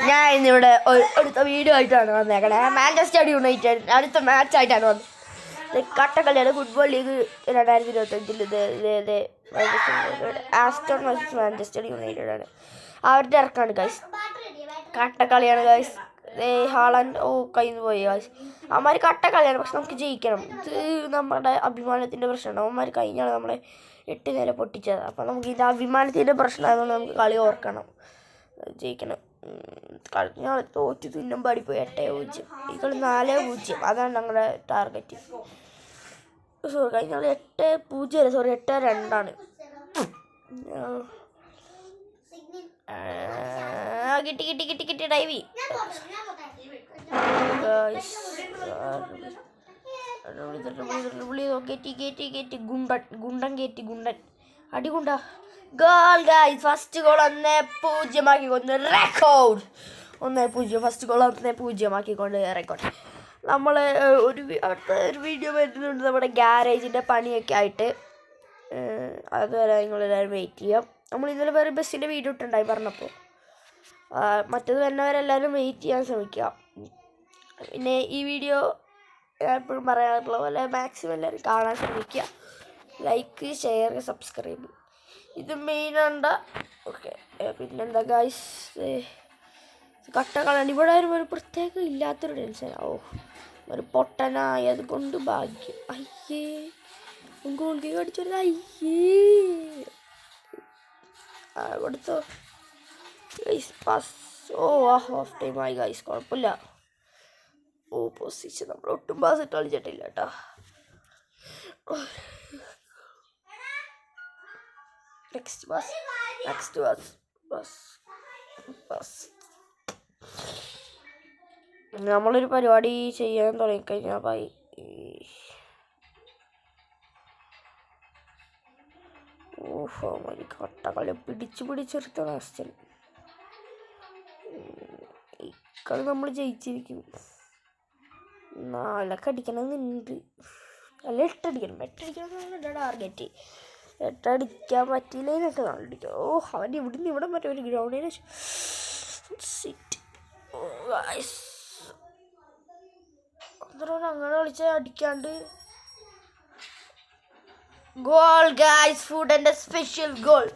ഞാൻ ഇന്നിവിടെ അടുത്ത വീഡിയോ ആയിട്ടാണ് വന്നേക്കണേ. മാഞ്ചസ്റ്റർ യുണൈറ്റഡ് അടുത്ത മാച്ചായിട്ടാണ് വന്നത്. കട്ടക്കളിയാണ് football league 2025 Aston versus Manchester United ആണ്. അവരുടെ ഇറക്കാണ് ഗൈസ്. കട്ടക്കളിയാണ് ഗൈസ്. ഹാളൻഡ് കയ്യിൽ നിന്ന് പോയി ഗൈസ്. അവന്മാർ കട്ടക്കളിയാണ്, പക്ഷെ നമുക്ക് ജയിക്കണം. ഇത് നമ്മുടെ അഭിമാനത്തിൻ്റെ പ്രശ്നമാണ്. അവന്മാർ കഴിഞ്ഞാണ് നമ്മളെ 8 നേരം പൊട്ടിച്ചത്. അപ്പം നമുക്ക് ഇതിൻ്റെ അഭിമാനത്തിൻ്റെ പ്രശ്നമായതുകൊണ്ട് നമുക്ക് കളി ഓർക്കണം, ജയിക്കണം. കഴിഞ്ഞ തോറ്റ് തുന്നം പാടിപ്പോയി 8-0. ഈ കളി 4-0. അതാണ് ഞങ്ങളുടെ ടാർഗറ്റ്. സോറി, കഴിഞ്ഞ കളി 8-0 അല്ല, സോറി 8-2 കിട്ടി ഡൈവി. Gundan അടികുണ്ട goal guys. First goal 1-0 കൊണ്ട് റെക്കോർഡ്. 1-0 ഫസ്റ്റ് ഗോൾ 1-0 കൊണ്ട് റെക്കോർഡ്. നമ്മൾ അടുത്ത ഒരു വീഡിയോ വരുന്നുണ്ട് നമ്മുടെ ഗ്യാരേജിൻ്റെ പണിയൊക്കെ ആയിട്ട്. അതുവരെ നിങ്ങളെല്ലാവരും വെയിറ്റ് ചെയ്യാം. നമ്മൾ ഇന്നലെ വേറെ ബസ്സിൻ്റെ വീഡിയോ ഇട്ടുണ്ടായി പറഞ്ഞപ്പോൾ. മറ്റത് വരുന്നവരെല്ലാവരും വെയിറ്റ് ചെയ്യാൻ ശ്രമിക്കുക. പിന്നെ ഈ വീഡിയോ ഞാൻ എപ്പോഴും പറയാറുള്ള പോലെ മാക്സിമം എല്ലാവരും കാണാൻ ശ്രമിക്കുക. ലൈക്ക്, ഷെയർ, സബ്സ്ക്രൈബ്, ഇത് മെയിനുണ്ട്. ഓക്കെ, പിന്നെന്താ ഗൈസ്, കട്ടകളാണ് ഇവിടെ വരുമ്പോൾ ഒരു പ്രത്യേകം ഇല്ലാത്തൊരു ടെൻഷനാണ്. ഒരു പൊട്ടനായത് കൊണ്ട് ഭാഗ്യം. അയ്യേ, ഗോൾ കീ അടിച്ചത്. അയ്യേ, കൊടുത്തോ ഗൈസ് പാസ്. ഹാഫ് ടൈം ആയി ഗൈസ്, കുഴപ്പമില്ല. പൊസിഷൻ നമ്മൾ ഒട്ടും പാസ് ഇട്ട് കളിച്ചിട്ടില്ല കേട്ടോ. Next pass. നമ്മളൊരു പരിപാടി ചെയ്യാൻ തുടങ്ങിക്കഴിഞ്ഞാൽ പോയി. കട്ടകളെ പിടിച്ചെടുത്ത അവസ്ഥ. ഈ കളി നമ്മൾ ജയിച്ചിരിക്കും. 4 അടിക്കണമെന്നുണ്ട്. അല്ല 8 അടിക്കണം. 8 അടിക്കണം എൻ്റെ ടാർഗറ്റ്. 8 അടിക്കാൻ പറ്റിയില്ലെന്നൊക്കെ 4 അടിക്കാം. അവൻ്റെ ഇവിടുന്ന് ഇവിടെ മറ്റേ ഒരു ഗ്രൗണ്ടിന് സിറ്റ്. അങ്ങനെ കളിച്ചാൽ അടിക്കാണ്ട് ഗോൾ ഗൈസ്. ഫുഡൻ്റെ special goal.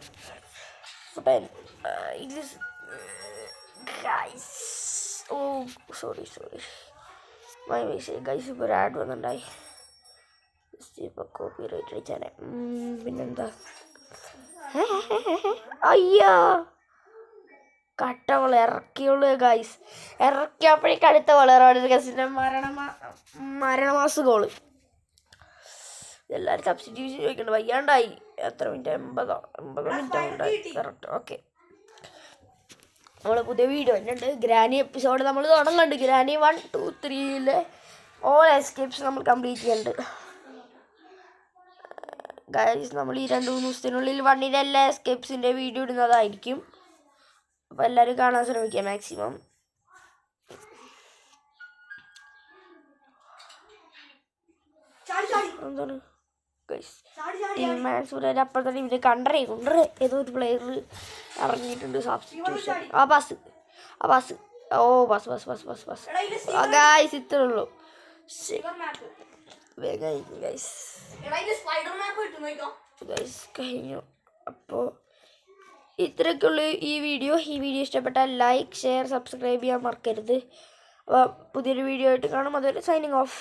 Guys sorry my mistake guys. ഇപ്പോൾ ഒരു ആഡ് വന്നിട്ടുണ്ടായി. ഇപ്പോൾ കോപ്പി റൈറ്റ് അടിച്ചാലേ. പിന്നെന്താ, അയ്യോ കട്ടവള ഇറക്കിയുള്ളൂ ഗൈസ്. ഇറക്കിയപ്പോഴേക്ക് അടുത്ത വളരാണ് ഗസിൻ്റെ മരണമാസ ഗോള്. എല്ലാവരും സബ്സ്റ്റിറ്റ്യൂഷൻ ചോദിക്കണ്ട, വയ്യാണ്ടായി. എത്ര മിനിറ്റ്? 80 മിനിറ്റ് ഉണ്ടായി കറക്റ്റ്. ഓക്കെ, നമ്മൾ പുതിയ വീഡിയോ വരുന്നുണ്ട്. ഗ്രാനി എപ്പിസോഡ് നമ്മൾ തുടങ്ങുന്നുണ്ട്. ഗ്രാനി 1, 2, 3 ഓൾ എസ്കേപ്സ് നമ്മൾ കംപ്ലീറ്റ് ചെയ്യുന്നുണ്ട് ഗൈസ്. നമ്മൾ ഈ 2-3 ദിവസത്തിനുള്ളിൽ 1ൻ്റെ എല്ലാ എസ്കേപ്സിൻ്റെ വീഡിയോ ഇടുന്നതായിരിക്കും. അപ്പോൾ എല്ലാവരും കാണാൻ ശ്രമിക്കുക മാക്സിമം. എന്താണ് ഗൈസ്, അപ്പോഴത്തെ ടീമിൽ കണ്ടറേ ഏതോ ഒരു പ്ലെയർ ഇറങ്ങിയിട്ടുണ്ട് സബ്സ്റ്റിറ്റ്യൂഷൻ. ബസ് ഗൈസ്, ഇത്രേ ഉള്ളൂ. ഗൈസ് കഴിഞ്ഞു. അപ്പോൾ ഇത്രയൊക്കെയുള്ളൂ ഈ വീഡിയോ ഇഷ്ടപ്പെട്ടാൽ ലൈക്ക്, ഷെയർ, സബ്സ്ക്രൈബ് ചെയ്യാൻ മറക്കരുത്. അപ്പോൾ പുതിയൊരു വീഡിയോ ആയിട്ട് കാണും. അതുവരെ സൈനിങ് ഓഫ്.